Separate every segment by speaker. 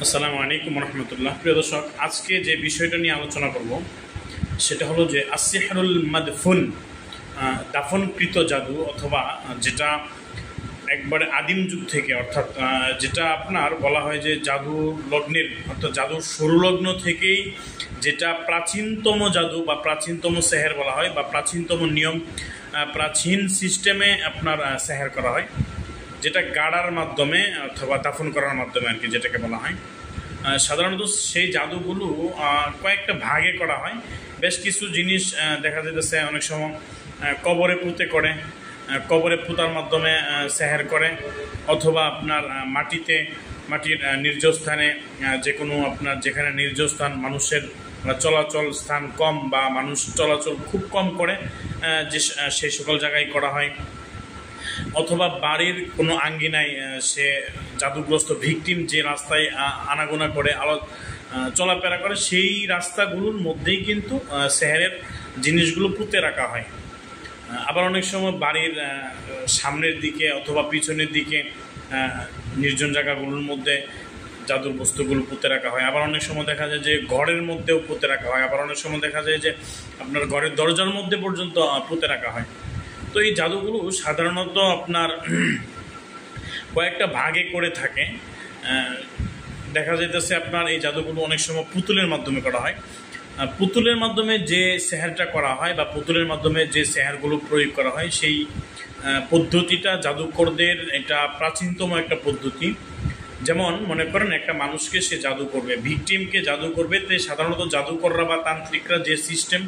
Speaker 1: আসসালামু আলাইকুম রহমতুল্লাহ। প্রিয় দর্শক, আজকে যে বিষয়টা নিয়ে আলোচনা করব সেটা হলো যে আসিহরুল মাদফুন, দাফনকৃত জাদু, অথবা যেটা একবারে আদিম যুগ থেকে, অর্থাৎ যেটা আপনার বলা হয় যে জাদু লগ্নের, অর্থাৎ জাদুর শুরু লগ্ন থেকেই যেটা প্রাচীনতম জাদু বা প্রাচীনতম সেহের বলা হয়, বা প্রাচীনতম নিয়ম, প্রাচীন সিস্টেমে আপনার সেহের করা হয়, যেটা গাড়ার মাধ্যমে অথবা দাফন করার মাধ্যমে আর কি, যেটাকে বলা হয়। সাধারণত সেই জাদুগুলো কয়েকটা ভাগে করা হয়। বেশ কিছু জিনিস দেখা যেতেছে অনেক সময় কবরে পুঁতে করে, কবরে পুঁতার মাধ্যমে সেহের করে, অথবা আপনার মাটির নির্জন স্থানে, যে কোনো আপনার যেখানে নির্জন স্থান, মানুষের চলাচল স্থান কম বা মানুষ চলাচল খুব কম করে, যে সেই সকল জায়গায় করা হয়। অথবা বাড়ির কোনো আঙ্গিনায় সে জাদুগ্রস্ত ভিকটিম যে রাস্তায় আনাগোনা করে চলাফেরা করে, সেই রাস্তাগুলোর মধ্যেই কিন্তু সেহেরের জিনিসগুলো পুঁতে রাখা হয়। আবার অনেক সময় বাড়ির সামনের দিকে অথবা পিছনের দিকে নির্জন জায়গাগুলোর মধ্যে জাদুর বস্তুগুলো পুঁতে রাখা হয়। আবার অনেক সময় দেখা যায় যে ঘরের মধ্যেও পুঁতে রাখা হয়। আবার অনেক সময় দেখা যায় যে আপনার ঘরের দরজার মধ্যে পর্যন্ত পুঁতে রাখা হয়। তো এই জাদুগুলো সাধারণত আপনার কয়েকটা ভাগে করে থাকে। দেখা যাইতেছে আপনার এই জাদুগুলো অনেক সময় পুতুলের মাধ্যমে করা হয়। পুতুলের মাধ্যমে যে সেহেরটা করা হয় বা পুতুলের মাধ্যমে যে সেহেরগুলো প্রয়োগ করা হয়, সেই পদ্ধতিটা জাদুকরদের এটা প্রাচীনতম একটা পদ্ধতি। যেমন মনে করেন একটা মানুষকে সে জাদু করবে, ভিকটিমকে জাদু করবে, তো সাধারণত জাদুকররা বা তান্ত্রিকরা যে সিস্টেম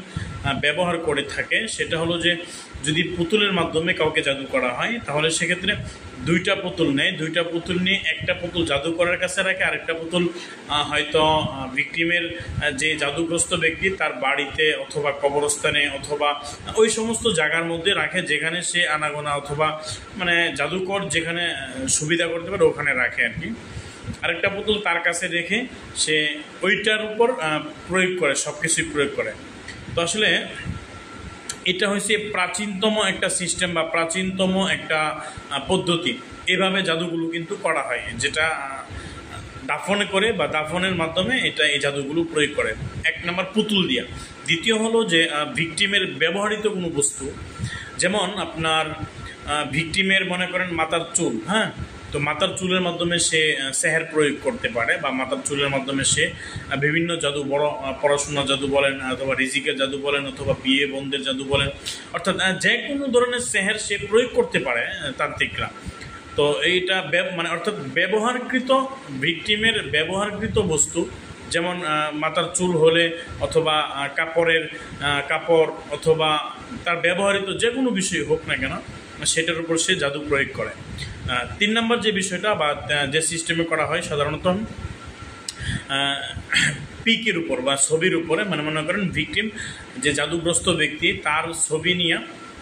Speaker 1: ব্যবহার করে থাকে সেটা হলো যে যদি পুতুলের মাধ্যমে কাউকে জাদু করা হয়, তাহলে সেক্ষেত্রে দুইটা পুতুল নেয়, দুইটা পুতুল নিয়ে একটা পুতুল জাদুকরের কাছে রাখে, আরেকটা পুতুল হয়তো ভিকটিমের যে জাদুগ্রস্ত ব্যক্তি তার বাড়িতে অথবা কবরস্থানে অথবা ওই সমস্ত জায়গার মধ্যে রাখে, যেখানে সে আনাগোনা অথবা মানে জাদুকর যেখানে সুবিধা করতে পারে ওখানে রাখে আর কি। আরেকটা পুতুল তার কাছে রেখে সে ওইটার উপর প্রয়োগ করে, সব কিছুই প্রয়োগ করে। তো আসলে এটা হচ্ছে প্রাচীনতম একটা সিস্টেম বা প্রাচীনতম একটা পদ্ধতি। এভাবে জাদুগুলো কিন্তু করা হয়, যেটা দাফনে করে বা দাফনের মাধ্যমে এই জাদুগুলো প্রয়োগ করে। এক নম্বর পুতুল দিয়া। দ্বিতীয় হলো যে ভিকটিমের ব্যবহৃত কোনো বস্তু, যেমন আপনার ভিকটিমের মনে করেন মাথার চুল, হ্যাঁ, তো মাথার চুলের মাধ্যমে সে সেহের প্রয়োগ করতে পারে, বা মাথার চুলের মাধ্যমে সে বিভিন্ন জাদু, বড় পড়াশোনার জাদু বলেন, অথবা রিজিকের জাদু বলেন, অথবা বিয়ে বন্ধের জাদু বলেন, অর্থাৎ যে কোনো ধরনের সেহের সে প্রয়োগ করতে পারে তান্ত্রিকরা। তো এইটা মানে অর্থাৎ ব্যবহারকৃত ভিকটিমের ব্যবহারকৃত বস্তু, যেমন মাথার চুল হলে, অথবা কাপড় অথবা তার ব্যবহৃত যে কোনো বিষয় হোক না কেন, সেটার উপর সে জাদু প্রয়োগ করে। 3 নম্বর যে বিষয়টা বা যে সিস্টেমে করা হয় সাধারণত পিকের উপর বা ছবির উপরে, মানে মনে করেন ভিকটিম যে জাদুগ্রস্ত ব্যক্তি তার ছবি নিয়ে,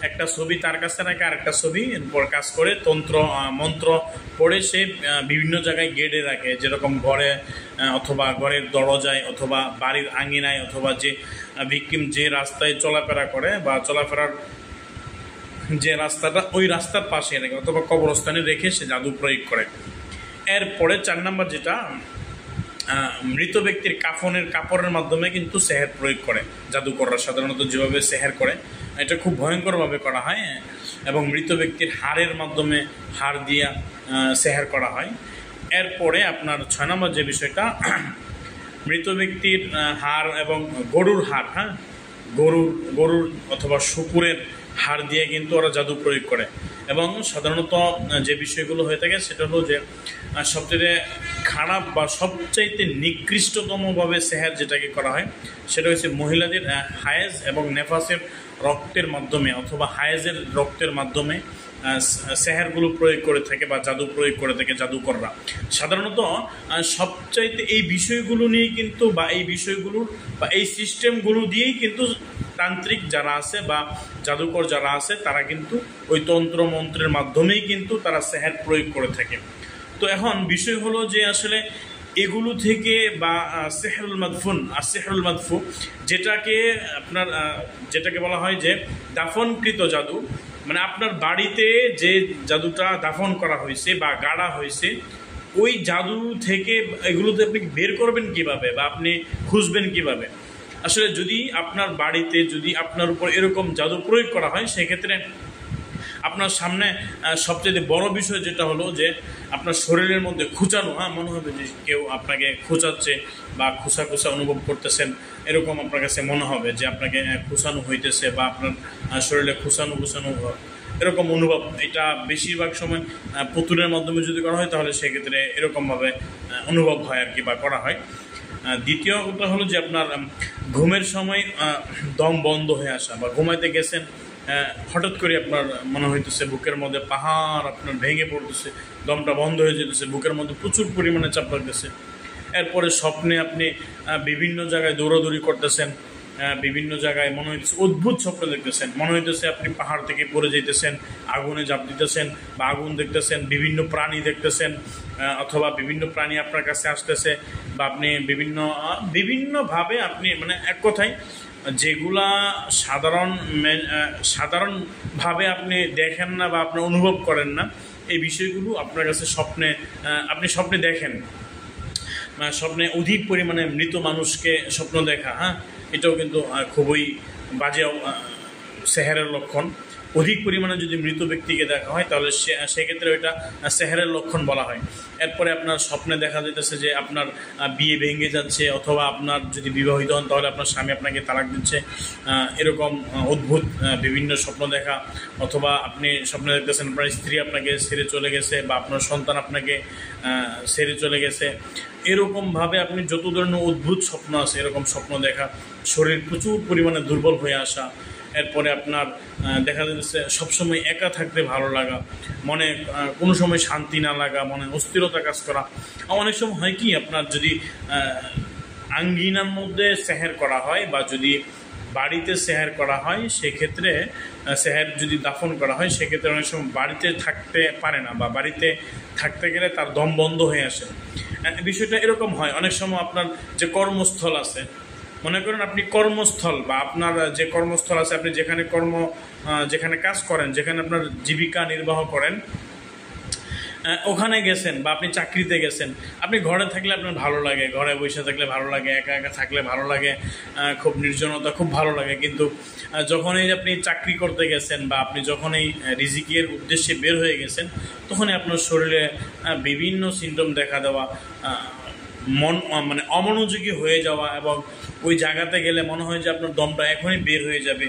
Speaker 1: একটা ছবি তার কাছে রাখে, আরেকটা ছবি উপর কাজ করে মন্ত্র পড়ে সে বিভিন্ন জায়গায় গেড়ে রাখে, যেরকম ঘরে অথবা ঘরের দরজায় অথবা বাড়ির আঙিনায়, অথবা যে ভিকটিম যে রাস্তায় চলাফেরা করে বা চলাফেরার যে রাস্তাটা ওই রাস্তার পাশে রেখে অথবা কবরস্থানে রেখে সে জাদু প্রয়োগ করে। এরপরে 4 নম্বর যেটা, মৃত ব্যক্তির কাপড়ের মাধ্যমে কিন্তু সেহের প্রয়োগ করে জাদুকররা। সাধারণত যেভাবে সেহের করে এটা খুব ভয়ঙ্করভাবে করা হয়, এবং মৃত ব্যক্তির হাড়ের মাধ্যমে হাড় দিয়া সেহের করা হয়। এরপরে আপনার 6 নম্বর যে বিষয়টা, মৃত ব্যক্তির হাড় এবং গরুর হাড়, হ্যাঁ, গরুর অথবা শুকুরের হাড় দিয়ে কিন্তু ওরা জাদু প্রয়োগ করে। এবং সাধারণত যে বিষয়গুলো হয়ে থাকে সেটা হলো যে সবচেয়ে খারাপ বা সবচাইতে নিকৃষ্টতমভাবে সেহের যেটাকে করা হয় সেটা হচ্ছে মহিলাদের হায়েজ এবং নেফাসের রক্তের মাধ্যমে, অথবা হায়েজের রক্তের মাধ্যমে সেহেরগুলো প্রয়োগ করে থাকে বা জাদু প্রয়োগ করে থাকে জাদুকররা। সাধারণত সবচাইতে এই বিষয়গুলো নিয়ে কিন্তু বা এই সিস্টেমগুলো দিয়েই কিন্তু তান্ত্রিক যারা আছে বা জাদুকর যারা আছে তারা কিন্তু ওই তন্ত্র মন্ত্রের মাধ্যমেই কিন্তু তারা সেহের প্রয়োগ করে থাকে। তো এখন বিষয় হলো যে আসলে এগুলো থেকে বা সেহরুল মাদফুন আর সেহরুল মাদফু যেটাকে বলা হয় যে দাফনকৃত জাদু, মানে আপনার বাড়িতে যে জাদুটা দাফন করা হয়েছে বা গাড়া হয়েছে ওই জাদু থেকে এগুলোতে আপনি বের করবেন কিভাবে বা আপনি খুঁজবেন কিভাবে? আসলে যদি আপনার বাড়িতে যদি আপনার উপর এরকম জাদু প্রয়োগ করা হয়, সেক্ষেত্রে আপনার সামনে সবচেয়ে বড় বিষয় যেটা হলো যে আপনার শরীরের মধ্যে খুঁচানো, মনে হবে যে কেউ আপনাকে খুঁচাচ্ছে বা খুঁচা খুঁচা অনুভব করতেছেন, এরকম আপনার কাছে মনে হবে যে আপনাকে খুঁচানো হইতেছে বা আপনার শরীরে খুঁচানো এরকম অনুভব। এটা বেশিরভাগ সময় পুতুলের মাধ্যমে যদি করা হয় তাহলে সেক্ষেত্রে এরকমভাবে অনুভব হয় আর কি, বা করা হয়। দ্বিতীয়টা হলো যে আপনার ঘুমের সময় দম বন্ধ হয়ে আসা, বা ঘুমাইতে গেছেন হঠাৎ করে আপনার মনে হইতেছে বুকের মধ্যে পাহাড় আপনার ভেঙে পড়তেছে, দমটা বন্ধ হয়ে যেতেছে, বুকের মধ্যে প্রচুর পরিমাণে চাপ লাগতেছে। এরপরে স্বপ্নে আপনি বিভিন্ন জায়গায় দৌড়াদৌড়ি করতেছেন, বিভিন্ন জায়গায় মনে হইতেছে অদ্ভুত স্বপ্ন দেখতেছেন, মনে হইতেছে আপনি পাহাড় থেকে পড়ে যাইতেছেন, আগুনে ঝাঁপ দিতেছেন বা আগুন দেখতেছেন, বিভিন্ন প্রাণী দেখতেছেন, অথবা বিভিন্ন প্রাণী আপনার কাছে আসতেছে, বা আপনি বিভিন্নভাবে আপনি মানে এক কথায় যেগুলা সাধারণভাবে আপনি দেখেন না বা আপনি অনুভব করেন না, এই বিষয়গুলো আপনার কাছে আপনি স্বপ্নে দেখেন। স্বপ্নে অধিক পরিমাণে মৃত মানুষকে স্বপ্ন দেখা, এটাও কিন্তু খুবই বাজে সেহেরের লক্ষণ। অধিক পরিমাণে যদি মৃত ব্যক্তিকে দেখা হয় তাহলে সেক্ষেত্রে ওইটা সেহেরের লক্ষণ বলা হয়। এরপরে আপনার স্বপ্নে দেখা যেতেছে যে আপনার বিয়ে ভেঙে যাচ্ছে, অথবা আপনার যদি বিবাহিত হন তাহলে আপনার স্বামী আপনাকে তালাক দিচ্ছে, এরকম অদ্ভুত বিভিন্ন স্বপ্ন দেখা। অথবা আপনি স্বপ্নে দেখতেছেন আপনার স্ত্রী আপনাকে ছেড়ে চলে গেছে বা আপনার সন্তান আপনাকে ছেড়ে চলে গেছে। এরকমভাবে আপনি যত ধরনের অদ্ভুত স্বপ্ন আছে এরকম স্বপ্ন দেখা, শরীর প্রচুর পরিমাণে দুর্বল হয়ে আসা। এরপরে আপনার দেখা যাচ্ছে সবসময় একা থাকতে ভালো লাগা, মনে কোনো সময় শান্তি না লাগা, মনে অস্থিরতা কাজ করা। অনেক সময় হয় কি, আপনার যদি আঙ্গিনার মধ্যে সেহের করা হয় বা যদি বাড়িতে সেহের করা হয়, সেক্ষেত্রে সেহের যদি দাফন করা হয় সেক্ষেত্রে অনেক সময় বাড়িতে থাকতে পারে না, বা বাড়িতে থাকতে গেলে তার দম বন্ধ হয়ে আসে। বিষয়টা এরকম হয় অনেক সময় আপনার যে কর্মস্থল আছে, মনে করেন আপনি কর্মস্থল বা আপনার যে কর্মস্থল আছে, আপনি যেখানে কাজ করেন, যেখানে আপনার জীবিকা নির্বাহ করেন, ওখানে গেছেন বা আপনি চাকরিতে গেছেন। আপনি ঘরে থাকলে আপনার ভালো লাগে, ঘরে বসে থাকলে ভালো লাগে, একা একা থাকলে ভালো লাগে, খুব নির্জনতা খুব ভালো লাগে। কিন্তু যখনই আপনি চাকরি করতে গেছেন বা আপনি যখনই রিজিকের উদ্দেশ্যে বের হয়ে গেছেন, তখনই আপনার শরীরে বিভিন্ন সিমটম দেখা দেওয়া, মানে অমনোযোগী হয়ে যাওয়া, এবং ওই জায়গাতে গেলে মনে হয় যে আপনার দমটা এখনই বের হয়ে যাবে,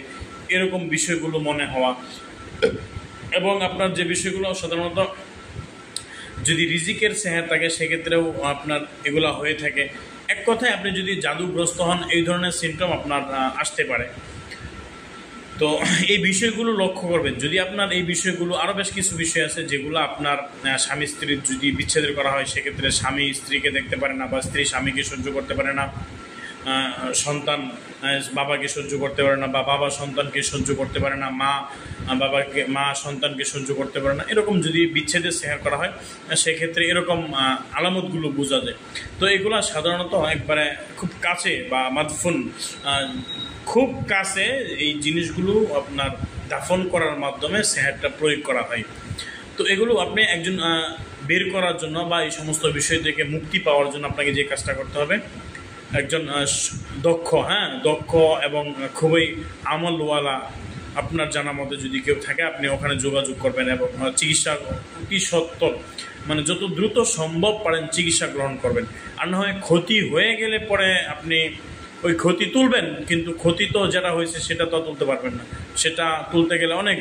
Speaker 1: এরকম বিষয়গুলো মনে হওয়া। এবং আপনার যে বিষয়গুলো সাধারণত যদি রিজিকের সেহের থাকে সেক্ষেত্রেও আপনার এগুলা হয়ে থাকে। এক কথায় আপনি যদি জাদুগ্রস্ত হন, এই ধরনের সিমটম আপনার আসতে পারে। তো এই বিষয়গুলো লক্ষ্য করবেন। যদি আপনার এই বিষয়গুলো, আরও বেশ কিছু বিষয় আছে যেগুলো আপনার স্বামী স্ত্রীর যদি বিচ্ছেদ করা হয় সেক্ষেত্রে স্বামী স্ত্রীকে দেখতে পারে না, বা স্ত্রী স্বামীকে সহ্য করতে পারে না, সন্তান বাবাকে সহ্য করতে পারে না, বা বাবা সন্তানকে সহ্য করতে পারে না, মা সন্তানকে সহ্য করতে পারে না। এরকম যদি বিচ্ছেদের সেহের করা হয় সেক্ষেত্রে এরকম আলামতগুলো বোঝা যায়। তো এগুলো সাধারণত একবারে খুব কাছে বা মাদফুন, খুব কাছে এই জিনিসগুলো আপনার দাফন করার মাধ্যমে সেহেরটা প্রয়োগ করা হয়। তো এগুলো আপনি একজন বের করার জন্য বা এই সমস্ত বিষয় থেকে মুক্তি পাওয়ার জন্য আপনাকে যে কাজটা করতে হবে, একজন দক্ষ এবং খুবই আমলওয়ালা আপনার জানা মতে যদি কেউ থাকে, আপনি ওখানে যোগাযোগ করবেন এবং চিকিৎসা অতি সত্বর, মানে যত দ্রুত সম্ভব পারেন চিকিৎসা গ্রহণ করবেন। আর না হয় ক্ষতি হয়ে গেলে পরে আপনি ওই ক্ষতি তুলবেন, কিন্তু ক্ষতি তো যেটা হয়েছে সেটা তো তুলতে পারবেন না, সেটা তুলতে গেলে অনেক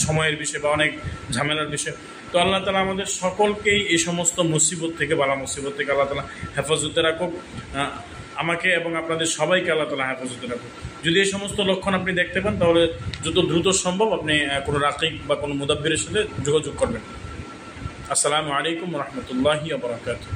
Speaker 1: সময়ের বিষয় বা অনেক ঝামেলার বিষয়। তো আল্লাহ তাআলা আমাদের সকলকেই এই সমস্ত মুসিবত থেকে, বালা মুসিবত থেকে আল্লাহ তাআলা হেফাজতে রাখুক। আমাকে এবং আপনাদের সবাইকে আল্লাহ তাআলা হেফাজতে রাখুক। যদি এই সমস্ত লক্ষণ আপনি দেখতে পান তাহলে যত দ্রুত সম্ভব আপনি কোনো রাকিক বা কোনো মুদাব্বিরের সাথে যোগাযোগ করবেন। আসসালামু আলাইকুম ওয়া রাহমাতুল্লাহি ওয়া বারাকাতুহু।